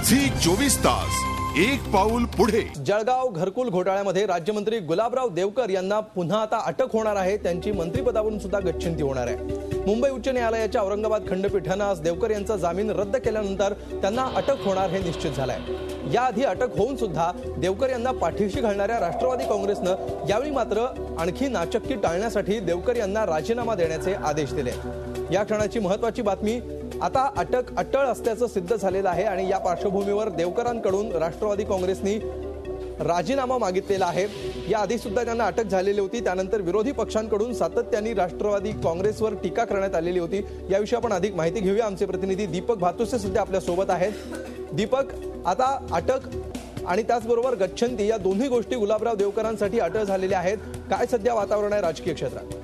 Zee 24 तास एक पाऊल पुढे। जळगाव घरकुल घोटाळ्यामध्ये राज्यमंत्री गुलाबराव देवकर यांना पुन्हा आता अटक होणार आहे। त्यांची मंत्रिपदावरून सुद्धा गच्छंती होणार आहे। मुंबई उच्च न्यायालयाच्या औरंगाबाद खंडपीठाने आज देवकर यांचा जामीन रद्द केल्यानंतर त्यांना अटक होणार हे निश्चित झाले आहे। याआधी अटक होऊन सुद्धा देवकर यांना पाठीशी घालणाऱ्या राष्ट्रवादी काँग्रेसने यावेळी मात्र आणखी नाचक्की टाळण्यासाठी देवकर यांना राजीनामा देण्याचे आदेश दिले। या क्षणाची महत्त्वाची बातमी, आता अटक अटळ असल्याचं सिद्ध झालेलं आहे आणि या पार्श्वभूमीवर देवकरांकडून राष्ट्रवादी काँग्रेसनी राजीनामा मागितलेला आहे। या आधी सुद्धा त्यांना अटक झालेली होती। त्यानंतर विरोधी पक्षांकडून सातत्याने राष्ट्रवादी काँग्रेसवर टीका करण्यात आलेली होती। याविषयी आपण अधिक माहिती घेऊया। आमचे प्रतिनिधी दीपक भातुसे सध्या आपल्या सोबत आहेत। दीपक, आता अटक आणि त्याचबरोबर गच्छंती या दोन्ही गोष्टी गुलाबराव देवकरांसाठी अटळ झालेल्या आहेत। काय सध्या वातावरण आहे राजकीय क्षेत्रात?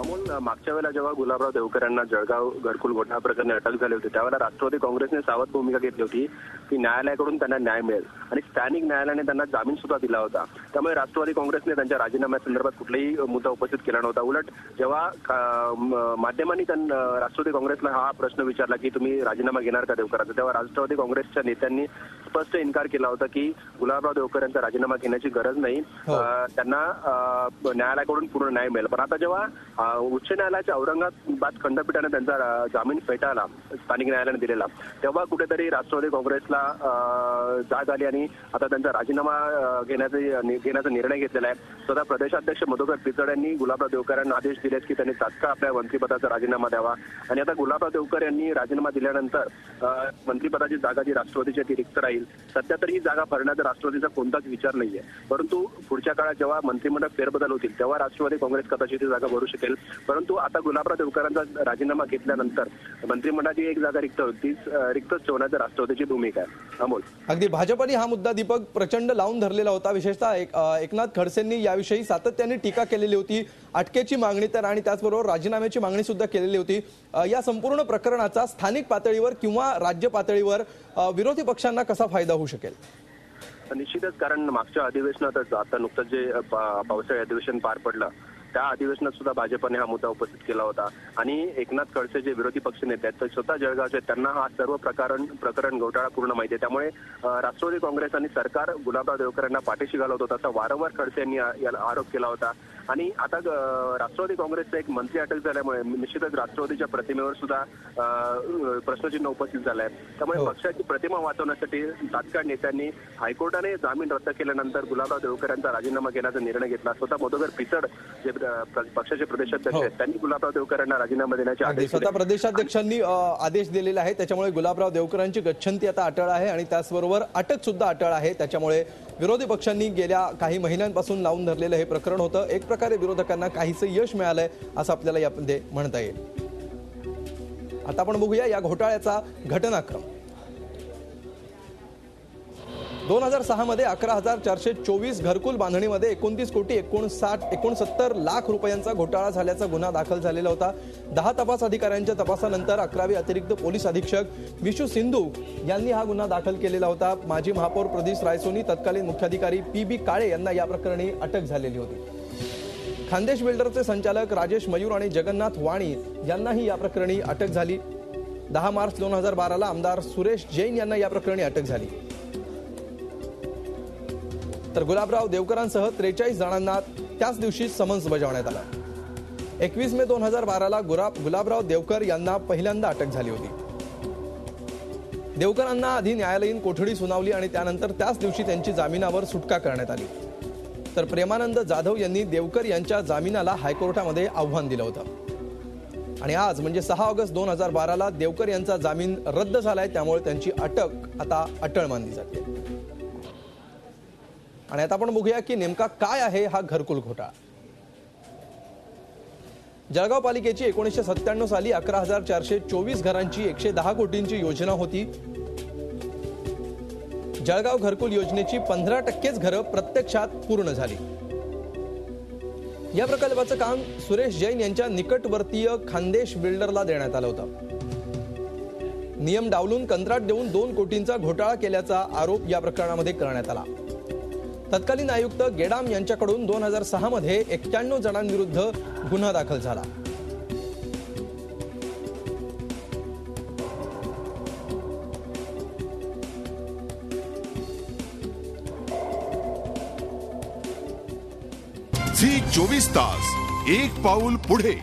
अमोल, मागच्या वेळेला जेव्हा गुलाबराव देवकर यांना जळगाव घरकुल घोटाळा प्रकरणी अटक झाली होती त्यावेळेला राष्ट्रवादी काँग्रेसने सावध भूमिका घेतली होती की न्यायालयाकडून त्यांना न्याय मिळेल आणि स्थानिक न्यायालयाने त्यांना जामीन सुद्धा दिला होता। त्यामुळे राष्ट्रवादी काँग्रेसने त्यांच्या राजीनाम्यासंदर्भात कुठलाही मुद्दा उपस्थित केला नव्हता। उलट जेव्हा माध्यमांनी राष्ट्रवादी काँग्रेसला हा प्रश्न विचारला की तुम्ही राजीनामा घेणार का देवकरांचा, तेव्हा राष्ट्रवादी काँग्रेसच्या नेत्यांनी स्पष्ट इन्कार केला होता की गुलाबराव देवकर यांचा राजीनामा घेण्याची गरज नाही, त्यांना न्यायालयाकडून पूर्ण न्याय मिळेल। पण आता जेव्हा उच्च न्यायालयाच्या औरंगाबाद खंडपीठाने त्यांचा जामीन फेटाळला, स्थानिक न्यायालयाने दिलेला, तेव्हा कुठेतरी राष्ट्रवादी काँग्रेसला जाग आली आणि आता त्यांचा राजीनामा घेण्याचा निर्णय घेतलेला आहे। स्वतः प्रदेशाध्यक्ष मधुकर पिचड यांनी गुलाबराव देवकर यांना आदेश दिले की त्यांनी तात्काळ आपल्या मंत्रिपदाचा राजीनामा द्यावा आणि आता गुलाबराव देवकर यांनी राजीनामा दिल्यानंतर मंत्रिपदाची जागा जी राष्ट्रवादीची ती रिक्त राहील। सध्या तरी ही जागा भरण्याचा राष्ट्रवादीचा कोणताच विचार नाहीये, परंतु पुढच्या काळात जेव्हा मंत्रिमंडळ फेरबदल होतील तेव्हा राष्ट्रवादी काँग्रेस कदाचित ही जागा भरू शकेल। परंतु आता गुलाबराव देवकरांचा राजीनामा घेतल्यानंतर मंत्रिमंडळाची एक जागा रिक्त होती, तीच रिक्तच ठेवण्याची राष्ट्रवादीची भूमिका आहे। अमोल, अगदी भाजपने हा मुद्दा दीपक प्रचंड लावून धरलेला होता। विशेषतः एकनाथ खडसेंनी याविषयी सातत्याने टीका केलेली होती, अटकेची मागणी तर आणि त्याचबरोबर राजीनाम्याची मागणी सुद्धा केलेली होती। या संपूर्ण प्रकरणाचा स्थानिक पातळीवर किंवा राज्य पातळीवर विरोधी पक्षांना कसा फायदा होऊ शकेल? निश्चितच, कारण मागच्या अधिवेशनातच आता नुकतंच जे पावसाळी अधिवेशन पार पडलं त्या अधिवेशनात सुद्धा भाजपने हा मुद्दा उपस्थित केला होता आणि एकनाथ खडसे जे विरोधी पक्ष नेते आहेत तर स्वतः जळगावचे, त्यांना हा सर्व प्रकरण घोटाळा पूर्ण माहिती आहे। त्यामुळे राष्ट्रवादी काँग्रेस आणि सरकार गुलाबराव देवकर यांना पाठीशी घालवत होता असा वारंवार खडसे यांनी याला आरोप केला होता। आणि आता राष्ट्रवादी काँग्रेसचा एक मंत्री अटक झाल्यामुळे निश्चितच राष्ट्रवादीच्या प्रतिमेवर सुद्धा प्रश्नचिन्ह उपस्थित झालं आहे। त्यामुळे पक्षाची प्रतिमा वाचवण्यासाठी तात्काळ नेत्यांनी हायकोर्टाने जामीन रद्द केल्यानंतर गुलाबराव देवकर यांचा राजीनामा घेण्याचा निर्णय घेतला। स्वतः मधुकर पिचड जे पक्षाचे प्रदेशाध्यक्ष आहेत त्यांनी गुलाबराव देवकर यांना राजीनामा देण्याचे आदेश दिले। स्वतः प्रदेशाध्यक्षांनी आदेश दिलेला आहे। त्याच्यामुळे गुलाबराव देवकरांची गच्छंती आता अटळ आहे आणि त्याचबरोबर अटक सुद्धा अटळ आहे। त्याच्यामुळे विरोधी पक्षांनी गेल्या काही महिन्यांपासून लावून धरलेलं हे प्रकरण होतं। एक प्रकारे विरोधकांना काहीसं यश मिळालंय असं आपल्याला यामध्ये म्हणता येईल। आता आपण बघूया या घोटाळ्याचा घटनाक्रम। 2006 मध्ये 11,424 घरकुल बांधणीमध्ये 29 कोटी 69 लाख रुपयांचा घोटाळा झाल्याचा गुन्हा दाखल झालेला होता। 10 तपास अधिकाऱ्यांच्या तपासानंतर 11वे अतिरिक्त पोलीस अधीक्षक विशू सिंधू यांनी हा गुन्हा दाखल केलेला होता। माजी महापौर प्रदीप रायसोनी, तत्कालीन मुख्याधिकारी PB काळे यांना या प्रकरणी अटक झालेली होती। खानदेश बिल्डरचे संचालक राजेश मयूर आणि जगन्नाथ वाणी यांनाही या प्रकरणी अटक झाली। 10 मार्च 2012 ला आमदार सुरेश जैन यांना या प्रकरणी अटक झाली। तर गुलाबराव देवकरांसह 43 जणांना त्याच दिवशी समन्स बजावण्यात आला। 21 मे 2012 ला गुलाबराव देवकर यांना पहिल्यांदा अटक झाली होती। देवकरांना आधी न्यायालयीन कोठडी सुनावली आणि त्यानंतर त्याच दिवशी त्यांची जामिनावर सुटका करण्यात आली। तर प्रेमानंद जाधव यांनी देवकर यांच्या जामिनाला हायकोर्टामध्ये आव्हान दिलं होतं आणि आज म्हणजे 6 ऑगस्ट 2012 ला देवकर यांचा जामीन रद्द झालाय। त्यामुळे त्यांची अटक आता अटळ मानली जाते। आणि आता आपण बघूया की नेमका काय आहे हा घरकुल घोटाळा। जळगाव पालिकेची 1997 साली 11,424 घरांची 110 कोटींची योजना होती। जळगाव घरकुल योजनेची 15%च घरं प्रत्यक्षात पूर्ण झाली। या प्रकल्पाचं काम सुरेश जैन यांच्या निकटवर्तीय खानदेश बिल्डरला देण्यात आलं होतं। नियम डावलून कंत्राट देऊन 2 कोटींचा घोटाळा केल्याचा आरोप या प्रकरणामध्ये करण्यात आला। तत्कालीन आयुक्त गेडाम यांच्याकडून 2006 मध्ये 91 जणांविरुद्ध गुन्हा दाखल झाला। झी 24 तास, एक पाऊल पुढे.